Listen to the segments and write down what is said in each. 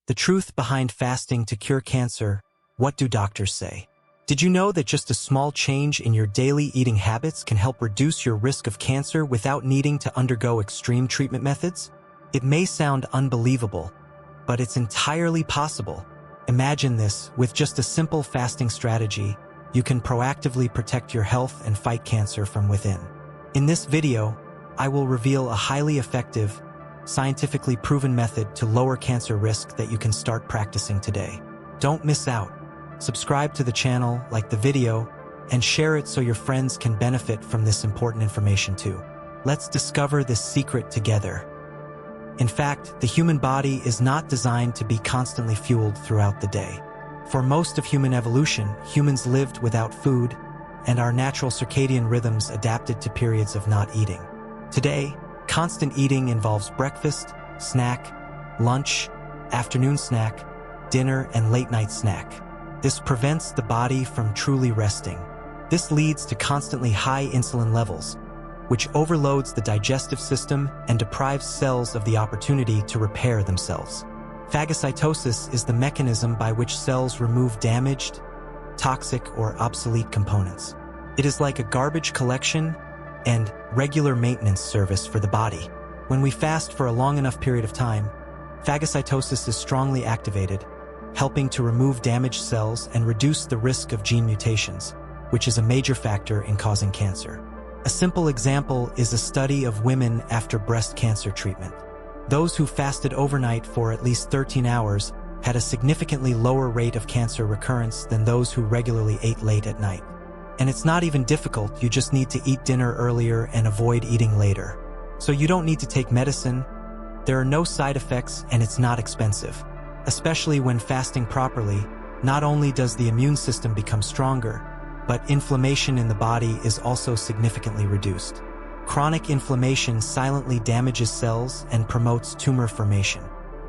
The truth behind fasting to cure cancer. What do doctors say? Did you know that just a small change in your daily eating habits can help reduce your risk of cancer without needing to undergo extreme treatment methods? It may sound unbelievable, but it's entirely possible. Imagine this: with just a simple fasting strategy, you can proactively protect your health and fight cancer from within. In this video, I will reveal a highly effective, scientifically proven method to lower cancer risk that you can start practicing today. Don't miss out. Subscribe to the channel, like the video, and share it so your friends can benefit from this important information too. Let's discover this secret together. In fact, the human body is not designed to be constantly fueled throughout the day. For most of human evolution, humans lived without food, and our natural circadian rhythms adapted to periods of not eating. Today, constant eating involves breakfast, snack, lunch, afternoon snack, dinner, and late-night snack. This prevents the body from truly resting. This leads to constantly high insulin levels, which overloads the digestive system and deprives cells of the opportunity to repair themselves. Phagocytosis is the mechanism by which cells remove damaged, toxic, or obsolete components. It is like a garbage collection and regular maintenance service for the body. When we fast for a long enough period of time, phagocytosis is strongly activated, helping to remove damaged cells and reduce the risk of gene mutations, which is a major factor in causing cancer. A simple example is a study of women after breast cancer treatment. Those who fasted overnight for at least 13 hours had a significantly lower rate of cancer recurrence than those who regularly ate late at night. And it's not even difficult, you just need to eat dinner earlier and avoid eating later. So you don't need to take medicine, there are no side effects, and it's not expensive. Especially when fasting properly, not only does the immune system become stronger, but inflammation in the body is also significantly reduced. Chronic inflammation silently damages cells and promotes tumor formation.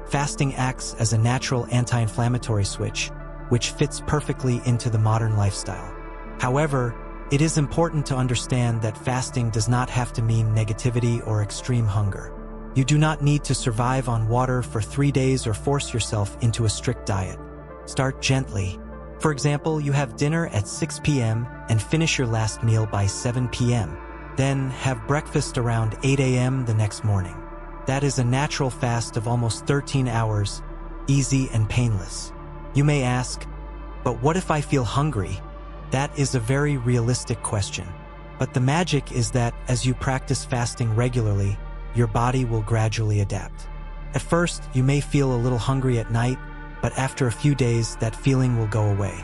Fasting acts as a natural anti-inflammatory switch, which fits perfectly into the modern lifestyle. However, it is important to understand that fasting does not have to mean negativity or extreme hunger. You do not need to survive on water for 3 days or force yourself into a strict diet. Start gently. For example, you have dinner at 6 p.m. and finish your last meal by 7 p.m. Then have breakfast around 8 a.m. the next morning. That is a natural fast of almost 13 hours, easy and painless. You may ask, but what if I feel hungry? That is a very realistic question. But the magic is that as you practice fasting regularly, your body will gradually adapt. At first, you may feel a little hungry at night, but after a few days, that feeling will go away.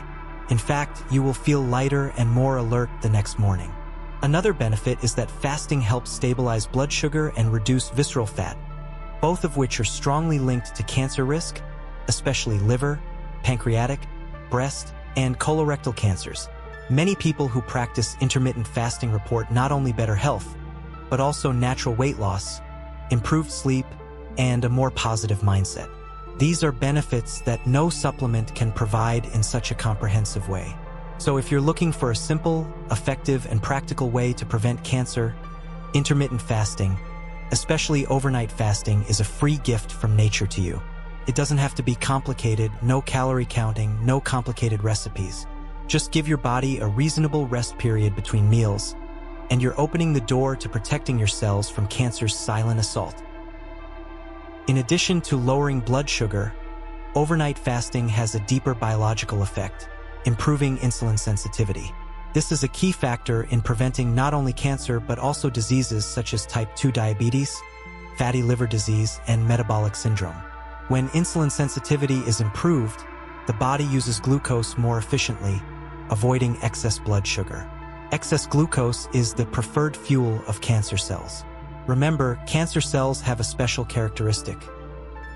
In fact, you will feel lighter and more alert the next morning. Another benefit is that fasting helps stabilize blood sugar and reduce visceral fat, both of which are strongly linked to cancer risk, especially liver, pancreatic, breast, and colorectal cancers. Many people who practice intermittent fasting report not only better health, but also natural weight loss, improved sleep, and a more positive mindset. These are benefits that no supplement can provide in such a comprehensive way. So if you're looking for a simple, effective, and practical way to prevent cancer, intermittent fasting, especially overnight fasting, is a free gift from nature to you. It doesn't have to be complicated, no calorie counting, no complicated recipes. Just give your body a reasonable rest period between meals, and you're opening the door to protecting your cells from cancer's silent assault. In addition to lowering blood sugar, overnight fasting has a deeper biological effect, improving insulin sensitivity. This is a key factor in preventing not only cancer but also diseases such as type 2 diabetes, fatty liver disease, and metabolic syndrome. When insulin sensitivity is improved, the body uses glucose more efficiently, avoiding excess blood sugar. Excess glucose is the preferred fuel of cancer cells. Remember, cancer cells have a special characteristic.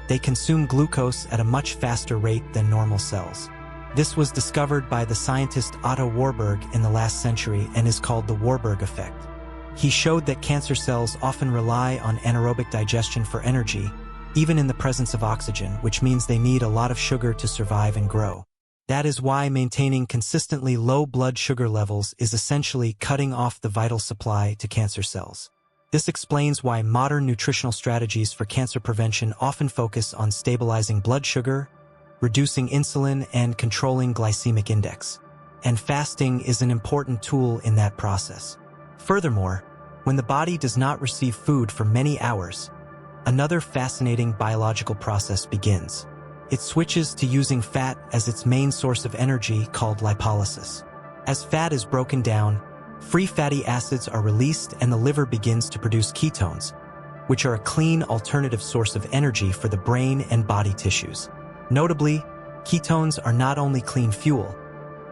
They consume glucose at a much faster rate than normal cells. This was discovered by the scientist Otto Warburg in the last century and is called the Warburg effect. He showed that cancer cells often rely on anaerobic digestion for energy, even in the presence of oxygen, which means they need a lot of sugar to survive and grow. That is why maintaining consistently low blood sugar levels is essentially cutting off the vital supply to cancer cells. This explains why modern nutritional strategies for cancer prevention often focus on stabilizing blood sugar, reducing insulin, and controlling glycemic index. And fasting is an important tool in that process. Furthermore, when the body does not receive food for many hours, another fascinating biological process begins. It switches to using fat as its main source of energy, called lipolysis. As fat is broken down, free fatty acids are released and the liver begins to produce ketones, which are a clean alternative source of energy for the brain and body tissues. Notably, ketones are not only clean fuel,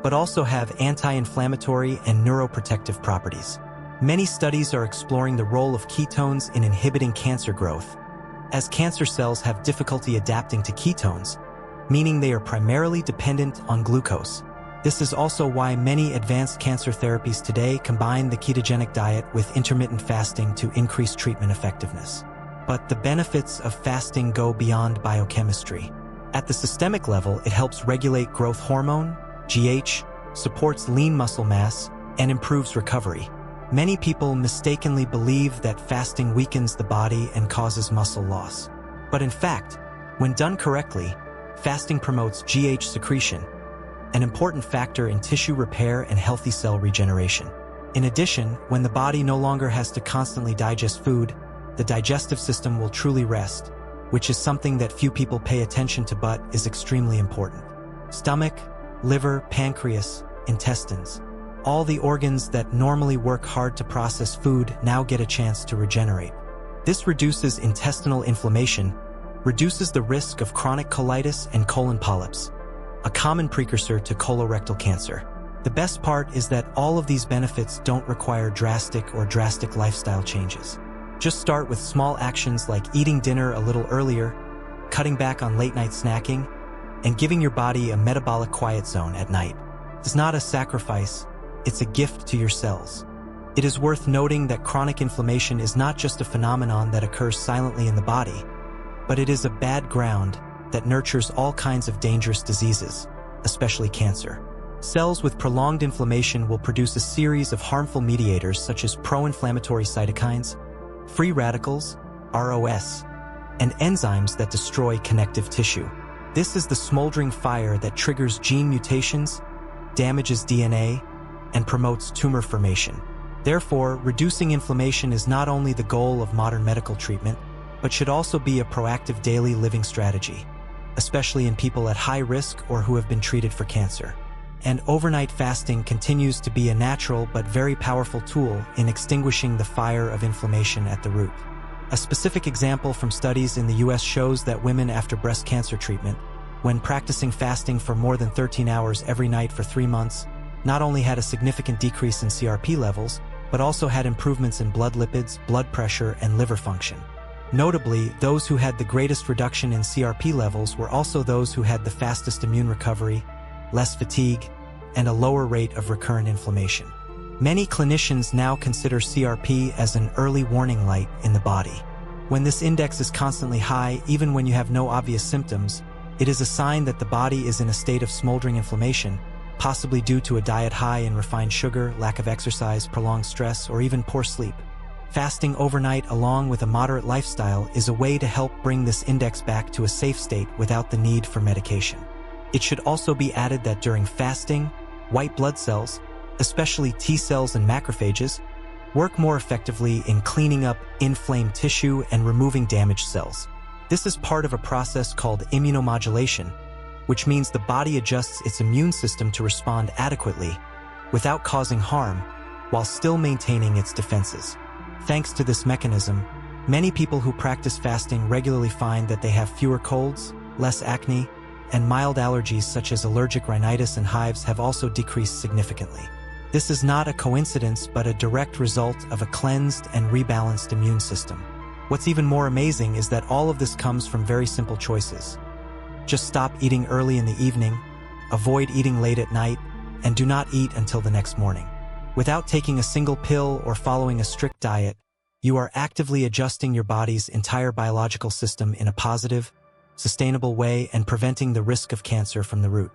but also have anti-inflammatory and neuroprotective properties. Many studies are exploring the role of ketones in inhibiting cancer growth, as cancer cells have difficulty adapting to ketones, meaning they are primarily dependent on glucose. This is also why many advanced cancer therapies today combine the ketogenic diet with intermittent fasting to increase treatment effectiveness. But the benefits of fasting go beyond biochemistry. At the systemic level, it helps regulate growth hormone, GH, supports lean muscle mass, and improves recovery. Many people mistakenly believe that fasting weakens the body and causes muscle loss. But in fact, when done correctly, fasting promotes GH secretion, an important factor in tissue repair and healthy cell regeneration. In addition, when the body no longer has to constantly digest food, the digestive system will truly rest, which is something that few people pay attention to but is extremely important. Stomach, liver, pancreas, intestines. All the organs that normally work hard to process food now get a chance to regenerate. This reduces intestinal inflammation, reduces the risk of chronic colitis and colon polyps, a common precursor to colorectal cancer. The best part is that all of these benefits don't require drastic lifestyle changes. Just start with small actions like eating dinner a little earlier, cutting back on late-night snacking, and giving your body a metabolic quiet zone at night. It's not a sacrifice, it's a gift to your cells. It is worth noting that chronic inflammation is not just a phenomenon that occurs silently in the body, but it is a bad ground that nurtures all kinds of dangerous diseases, especially cancer. Cells with prolonged inflammation will produce a series of harmful mediators such as pro-inflammatory cytokines, free radicals, ROS, and enzymes that destroy connective tissue. This is the smoldering fire that triggers gene mutations, damages DNA, and promotes tumor formation. Therefore, reducing inflammation is not only the goal of modern medical treatment, but should also be a proactive daily living strategy, especially in people at high risk or who have been treated for cancer. And overnight fasting continues to be a natural but very powerful tool in extinguishing the fire of inflammation at the root. A specific example from studies in the US shows that women after breast cancer treatment, when practicing fasting for more than 13 hours every night for 3 months, not only had a significant decrease in CRP levels, but also had improvements in blood lipids, blood pressure, and liver function. Notably, those who had the greatest reduction in CRP levels were also those who had the fastest immune recovery, less fatigue, and a lower rate of recurrent inflammation. Many clinicians now consider CRP as an early warning light in the body. When this index is constantly high, even when you have no obvious symptoms, it is a sign that the body is in a state of smoldering inflammation, possibly due to a diet high in refined sugar, lack of exercise, prolonged stress, or even poor sleep. Fasting overnight along with a moderate lifestyle is a way to help bring this index back to a safe state without the need for medication. It should also be added that during fasting, white blood cells, especially T cells and macrophages, work more effectively in cleaning up inflamed tissue and removing damaged cells. This is part of a process called immunomodulation, which means the body adjusts its immune system to respond adequately without causing harm while still maintaining its defenses. Thanks to this mechanism, many people who practice fasting regularly find that they have fewer colds, less acne, and mild allergies such as allergic rhinitis and hives have also decreased significantly. This is not a coincidence but a direct result of a cleansed and rebalanced immune system. What's even more amazing is that all of this comes from very simple choices. Just stop eating early in the evening, avoid eating late at night, and do not eat until the next morning. Without taking a single pill or following a strict diet, you are actively adjusting your body's entire biological system in a positive, sustainable way and preventing the risk of cancer from the root.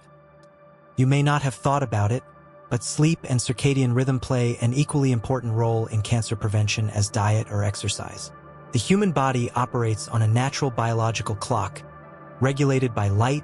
You may not have thought about it, But sleep and circadian rhythm play an equally important role in cancer prevention as diet or exercise. The human body operates on a natural biological clock, regulated by light,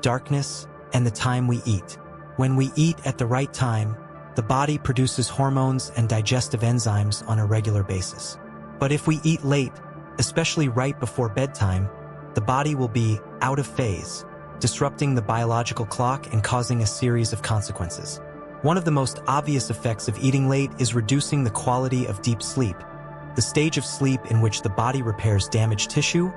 darkness, and the time we eat. When we eat at the right time, the body produces hormones and digestive enzymes on a regular basis. But if we eat late, especially right before bedtime, the body will be out of phase, disrupting the biological clock and causing a series of consequences. One of the most obvious effects of eating late is reducing the quality of deep sleep, the stage of sleep in which the body repairs damaged tissue,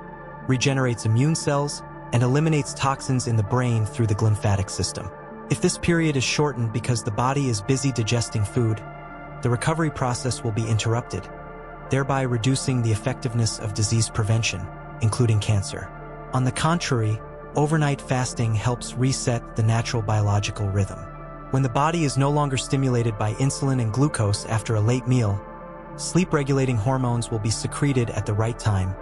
regenerates immune cells, and eliminates toxins in the brain through the glymphatic system. If this period is shortened because the body is busy digesting food, the recovery process will be interrupted, thereby reducing the effectiveness of disease prevention, including cancer. On the contrary, overnight fasting helps reset the natural biological rhythm. When the body is no longer stimulated by insulin and glucose after a late meal, sleep-regulating hormones will be secreted at the right time,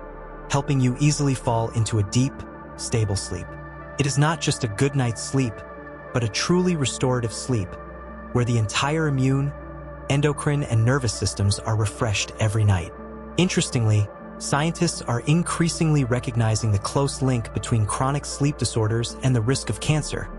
helping you easily fall into a deep, stable sleep. It is not just a good night's sleep, but a truly restorative sleep, where the entire immune, endocrine, and nervous systems are refreshed every night. Interestingly, scientists are increasingly recognizing the close link between chronic sleep disorders and the risk of cancer,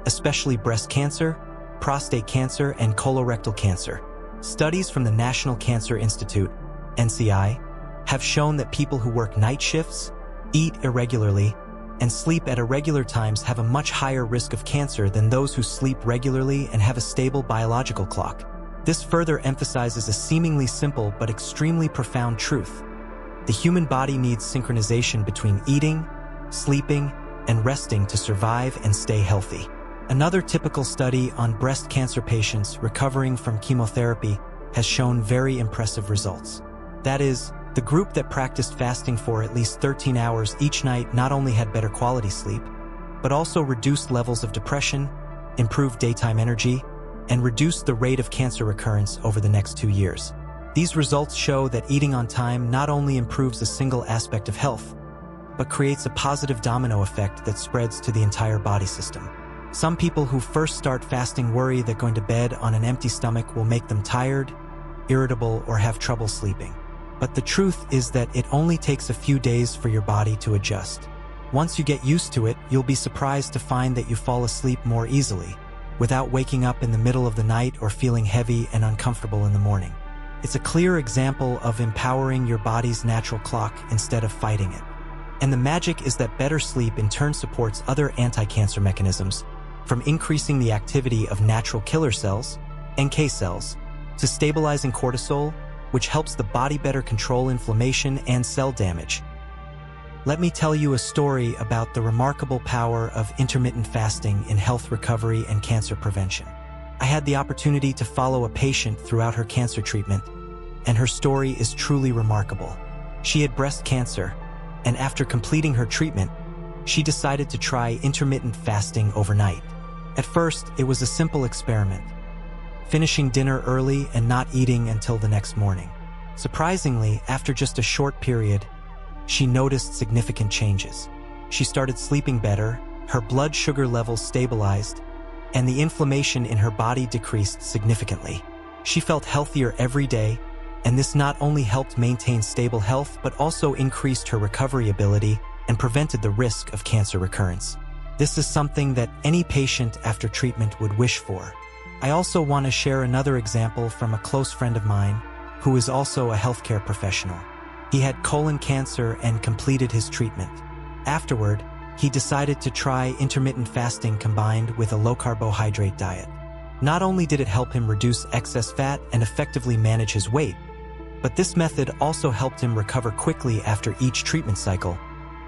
especially breast cancer, prostate cancer, and colorectal cancer. Studies from the National Cancer Institute, NCI, have shown that people who work night shifts, eat irregularly, and sleep at irregular times have a much higher risk of cancer than those who sleep regularly and have a stable biological clock. This further emphasizes a seemingly simple but extremely profound truth. The human body needs synchronization between eating, sleeping, and resting to survive and stay healthy. Another typical study on breast cancer patients recovering from chemotherapy has shown very impressive results. That is, the group that practiced fasting for at least 13 hours each night not only had better quality sleep, but also reduced levels of depression, improved daytime energy, and reduced the rate of cancer recurrence over the next 2 years. These results show that eating on time not only improves a single aspect of health, but creates a positive domino effect that spreads to the entire body system. Some people who first start fasting worry that going to bed on an empty stomach will make them tired, irritable, or have trouble sleeping. But the truth is that it only takes a few days for your body to adjust. Once you get used to it, you'll be surprised to find that you fall asleep more easily, without waking up in the middle of the night or feeling heavy and uncomfortable in the morning. It's a clear example of empowering your body's natural clock instead of fighting it. And the magic is that better sleep in turn supports other anti-cancer mechanisms, from increasing the activity of natural killer cells, NK cells, to stabilizing cortisol, which helps the body better control inflammation and cell damage. Let me tell you a story about the remarkable power of intermittent fasting in health recovery and cancer prevention. I had the opportunity to follow a patient throughout her cancer treatment, and her story is truly remarkable. She had breast cancer, and after completing her treatment, she decided to try intermittent fasting overnight. At first, it was a simple experiment, finishing dinner early and not eating until the next morning. Surprisingly, after just a short period, she noticed significant changes. She started sleeping better, her blood sugar levels stabilized, and the inflammation in her body decreased significantly. She felt healthier every day, and this not only helped maintain stable health but also increased her recovery ability and prevented the risk of cancer recurrence. This is something that any patient after treatment would wish for. I also want to share another example from a close friend of mine who is also a healthcare professional. He had colon cancer and completed his treatment. Afterward, he decided to try intermittent fasting combined with a low-carbohydrate diet. Not only did it help him reduce excess fat and effectively manage his weight, but this method also helped him recover quickly after each treatment cycle,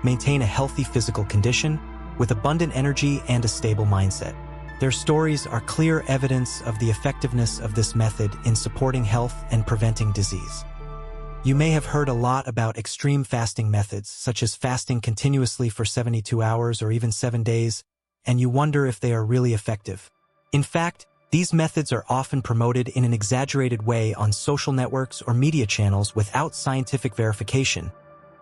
maintain a healthy physical condition with abundant energy and a stable mindset. Their stories are clear evidence of the effectiveness of this method in supporting health and preventing disease. You may have heard a lot about extreme fasting methods, such as fasting continuously for 72 hours or even 7 days, and you wonder if they are really effective. In fact, these methods are often promoted in an exaggerated way on social networks or media channels without scientific verification,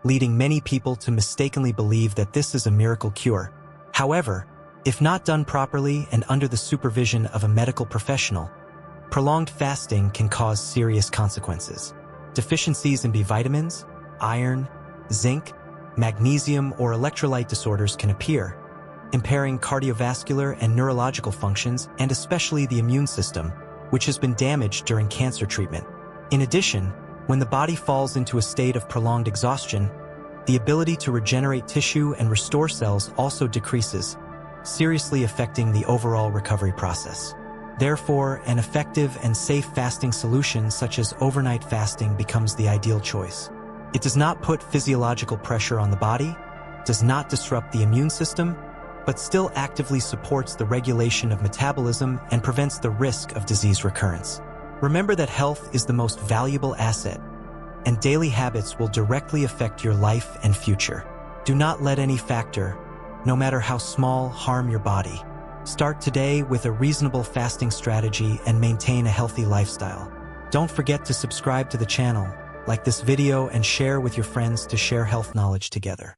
leading many people to mistakenly believe that this is a miracle cure. However, If not done properly and under the supervision of a medical professional, prolonged fasting can cause serious consequences. Deficiencies in B vitamins, iron, zinc, magnesium, or electrolyte disorders can appear, impairing cardiovascular and neurological functions and especially the immune system, which has been damaged during cancer treatment. In addition, when the body falls into a state of prolonged exhaustion, the ability to regenerate tissue and restore cells also decreases, seriously affecting the overall recovery process. Therefore, an effective and safe fasting solution such as overnight fasting becomes the ideal choice. It does not put physiological pressure on the body, does not disrupt the immune system, but still actively supports the regulation of metabolism and prevents the risk of disease recurrence. Remember that health is the most valuable asset, and daily habits will directly affect your life and future. Do not let any factor, no matter how small, harm your body. Start today with a reasonable fasting strategy and maintain a healthy lifestyle. Don't forget to subscribe to the channel, like this video, and share with your friends to share health knowledge together.